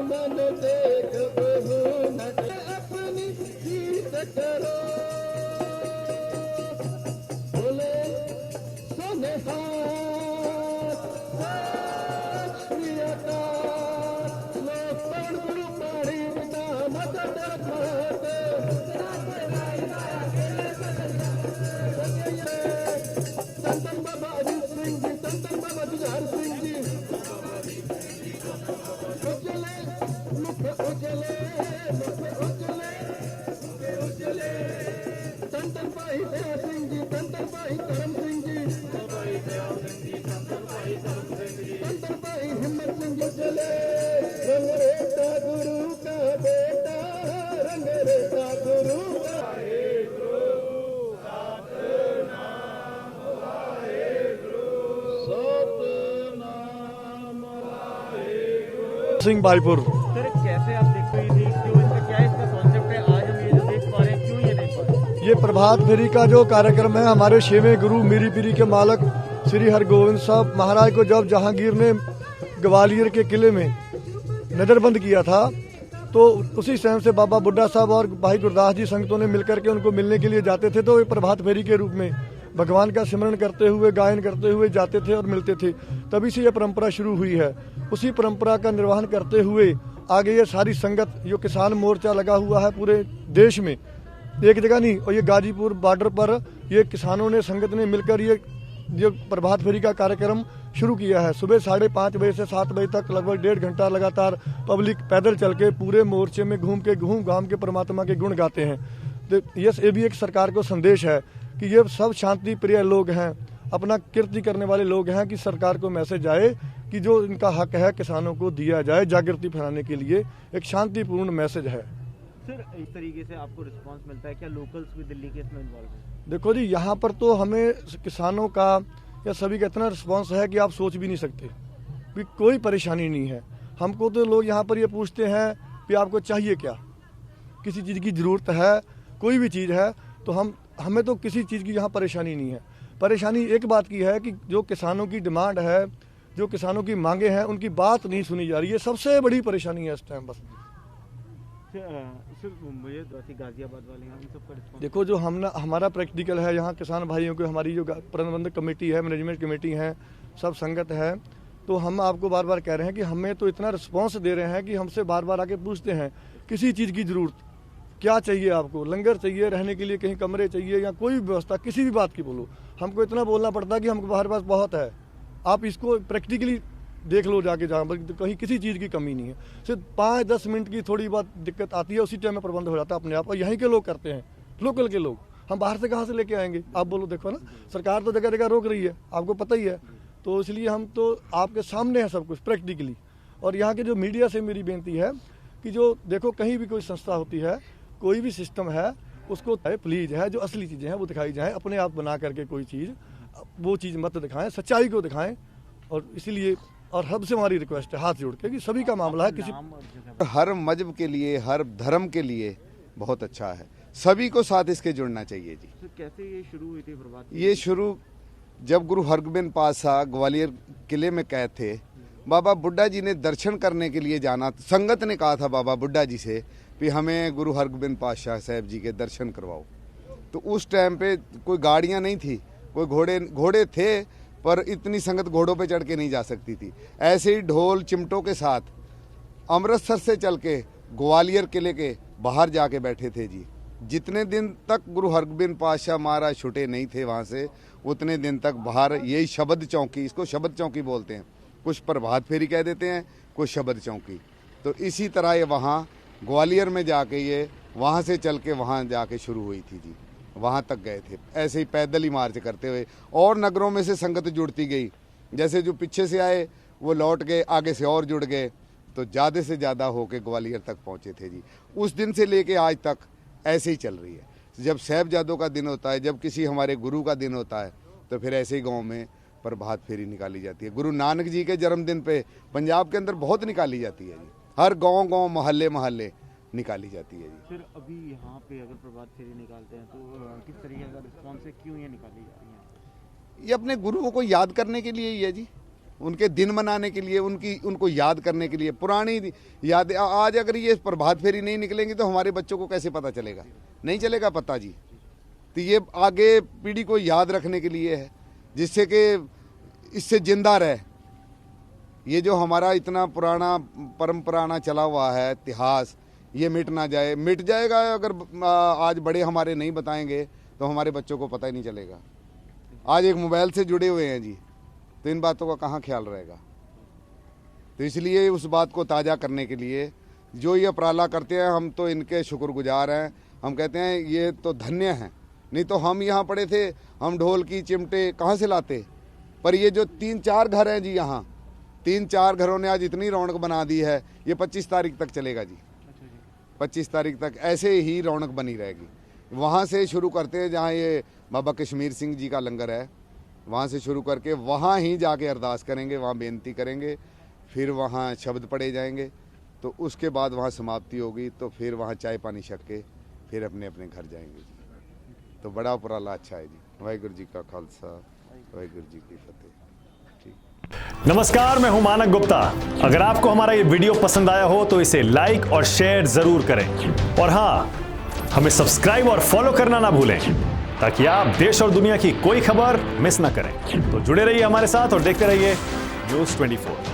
मन देख बहु न अपनी जीत करो बोले सोने गुरु का बेटा रंग रेता गुरु सिंह भाईपुर। सर कैसे आप देख रहे थे, क्यों इनका क्या इसका कॉन्सेप्ट है, आज हम ये जो देख पा रहे हैं, क्यों ये देख पा रहे हैं? ये प्रभात फेरी का जो कार्यक्रम है, हमारे 6वें गुरु मीरी पीरी के मालक श्री हरगोविंद साहब महाराज को जब जहांगीर ने ग्वालियर के किले में नजरबंद किया था, तो उसी समय से बाबा बुड्ढा साहब और भाई गुरदास जी संगतों ने मिलकर के उनको मिलने के लिए जाते थे। तो ये प्रभात फेरी के रूप में भगवान का सिमरन करते हुए, गायन करते हुए जाते थे और मिलते थे। तभी से यह परंपरा शुरू हुई है। उसी परंपरा का निर्वहन करते हुए आगे ये सारी संगत, जो किसान मोर्चा लगा हुआ है पूरे देश में, एक जगह नहीं, और ये गाजीपुर बॉर्डर पर ये किसानों ने, संगत ने मिलकर ये जो प्रभात फेरी का कार्यक्रम शुरू किया है। सुबह 5:30 बजे से 7 बजे तक लगभग 1.5 घंटा लगातार पब्लिक पैदल चल के पूरे मोर्चे में घूम घाम के परमात्मा के गुण गाते हैं। तो ये भी एक सरकार को संदेश है कि ये सब शांति प्रिय लोग हैं, अपना कीर्ति करने वाले लोग हैं, कि सरकार को मैसेज आए कि जो इनका हक है किसानों को दिया जाए। जागृति फैलाने के लिए एक शांतिपूर्ण मैसेज है। सर इस तरीके से आपको रिस्पांस मिलता है क्या? लोकल्स भी दिल्ली के इसमें इन्वॉल्व हैं? देखो जी, यहाँ पर तो हमें किसानों का या सभी का इतना रिस्पांस है कि आप सोच भी नहीं सकते कि कोई परेशानी नहीं है। हमको तो लोग यहाँ पर ये पूछते हैं कि आपको चाहिए क्या, किसी चीज़ की ज़रूरत है, कोई भी चीज़ है, तो हमें तो किसी चीज़ की यहाँ परेशानी नहीं है। परेशानी एक बात की है कि जो किसानों की डिमांड है, जो किसानों की मांगे हैं, उनकी बात नहीं सुनी जा रही है। सबसे बड़ी परेशानी है इस टाइम बस। गाजियाबाद वाले हैं, उन सबका रिस्पांस? देखो, जो हमारा प्रैक्टिकल है यहाँ किसान भाइयों को, हमारी जो प्रबंधक कमेटी है, मैनेजमेंट कमेटी है, सब संगत है, तो हम आपको बार बार कह रहे हैं कि हमें तो इतना रिस्पांस दे रहे हैं कि हमसे बार बार आके पूछते हैं किसी चीज़ की ज़रूरत क्या चाहिए, आपको लंगर चाहिए, रहने के लिए कहीं कमरे चाहिए, या कोई भी व्यवस्था, किसी भी बात की बोलो, हमको इतना बोलना पड़ता है कि हमको हमारे पास बहुत है। आप इसको प्रैक्टिकली देख लो जाके, जहाँ पर कहीं किसी चीज़ की कमी नहीं है। सिर्फ 5-10 मिनट की थोड़ी बात दिक्कत आती है, उसी टाइम में प्रबंध हो जाता है अपने आप, और यहीं के लोग करते हैं, लोकल के लोग। हम बाहर से कहाँ से लेके आएंगे, आप बोलो। देखो ना, सरकार तो जगह जगह रोक रही है, आपको पता ही है। तो इसलिए हम तो आपके सामने है सब कुछ प्रैक्टिकली। और यहाँ के जो मीडिया से मेरी बेनती है कि जो देखो, कहीं भी कोई संस्था होती है, कोई भी सिस्टम है, उसको प्लीज है जो असली चीज़ें हैं वो दिखाई जाएँ। अपने आप बना करके कोई चीज़, वो चीज़ मत दिखाएं, सच्चाई को दिखाएं। और इसलिए और हब से हमारी रिक्वेस्ट है हाथ जोड़ के कि सभी का मामला है, किसी हर मजहब के लिए, हर धर्म के लिए बहुत अच्छा है, सभी को साथ इसके जुड़ना चाहिए जी। तो कैसे ये शुरू हुई थी प्रभात? ये शुरू जब गुरु हरगोबिंद पातशाह ग्वालियर किले में कैद थे, बाबा बुड्ढा जी ने दर्शन करने के लिए जाना, संगत ने कहा था बाबा बुड्ढा जी से कि हमें गुरु हरगोबिंद पातशाह साहब जी के दर्शन करवाओ। तो उस टाइम पे कोई गाड़ियां नहीं थी, कोई घोड़े थे, पर इतनी संगत घोड़ों पे चढ़ के नहीं जा सकती थी। ऐसे ही ढोल चिमटों के साथ अमृतसर से चल के ग्वालियर किले के बाहर जाके बैठे थे जी। जितने दिन तक गुरु हरगोबिंद पातशाह महाराज छुटे नहीं थे वहाँ से, उतने दिन तक बाहर यही शबद चौकी, इसको शबद चौकी बोलते हैं, कुछ प्रभात फेरी कह देते हैं, कुछ शबद चौकी। तो इसी तरह ये वहाँ ग्वालियर में जाके, ये वहाँ से चल के वहाँ जाके शुरू हुई थी जी, वहाँ तक गए थे। ऐसे ही पैदल ही मार्च करते हुए, और नगरों में से संगत जुड़ती गई। जैसे जो पीछे से आए वो लौट गए, आगे से और जुड़ गए, तो ज़्यादा से ज़्यादा होके ग्वालियर तक पहुँचे थे जी। उस दिन से लेके आज तक ऐसे ही चल रही है। जब साहिबजादों का दिन होता है, जब किसी हमारे गुरु का दिन होता है, तो फिर ऐसे ही गाँव में प्रभात फेरी निकाली जाती है। गुरु नानक जी के जन्मदिन पे पंजाब के अंदर बहुत निकाली जाती है जी, हर गांव मोहल्ले निकाली जाती है जी। फिर अभी यहाँ पे अगर प्रभात फेरी निकालते हैं तो किस तरीके का रिस्पॉन्स है, क्यों ये निकाली जा रही है? ये अपने गुरुओं को याद करने के लिए ही है जी। उनके दिन मनाने के लिए, उनको याद करने के लिए, पुरानी याद। आज अगर ये प्रभात फेरी नहीं निकलेंगी तो हमारे बच्चों को कैसे पता चलेगा? नहीं चलेगा पता जी। तो ये आगे पीढ़ी को याद रखने के लिए है, जिससे कि इससे जिंदा रहे। ये जो हमारा इतना पुराना परंपराना चला हुआ है इतिहास, ये मिट ना जाए। मिट जाएगा अगर आज बड़े हमारे नहीं बताएंगे तो हमारे बच्चों को पता ही नहीं चलेगा। आज एक मोबाइल से जुड़े हुए हैं जी, तो इन बातों का कहाँ ख्याल रहेगा? तो इसलिए उस बात को ताज़ा करने के लिए जो ये उपराला करते हैं, हम तो इनके शुक्रगुजार हैं। हम कहते हैं ये तो धन्य हैं, नहीं तो हम यहाँ पड़े थे, हम ढोल की चिमटे कहाँ से लाते। पर ये जो 3-4 घर हैं जी, यहाँ 3-4 घरों ने आज इतनी रौनक बना दी है। ये 25 तारीख तक चलेगा जी। 25 तारीख तक ऐसे ही रौनक बनी रहेगी। वहाँ से शुरू करते हैं जहाँ ये बाबा कश्मीर सिंह जी का लंगर है, वहाँ से शुरू करके वहाँ ही जाके अरदास करेंगे, वहाँ बेनती करेंगे, फिर वहाँ शब्द पढ़े जाएंगे, तो उसके बाद वहाँ समाप्ति होगी। तो फिर वहाँ चाय पानी छक के फिर अपने अपने घर जाएंगे जी। तो बड़ा उपराला अच्छा है जी। वाहिगुरु जी का खालसा, वाहिगुरु जी की फतेह। नमस्कार, मैं हूं मानक गुप्ता। अगर आपको हमारा ये वीडियो पसंद आया हो तो इसे लाइक और शेयर जरूर करें, और हाँ, हमें सब्सक्राइब और फॉलो करना ना भूलें, ताकि आप देश और दुनिया की कोई खबर मिस ना करें। तो जुड़े रहिए हमारे साथ और देखते रहिए न्यूज़ 24।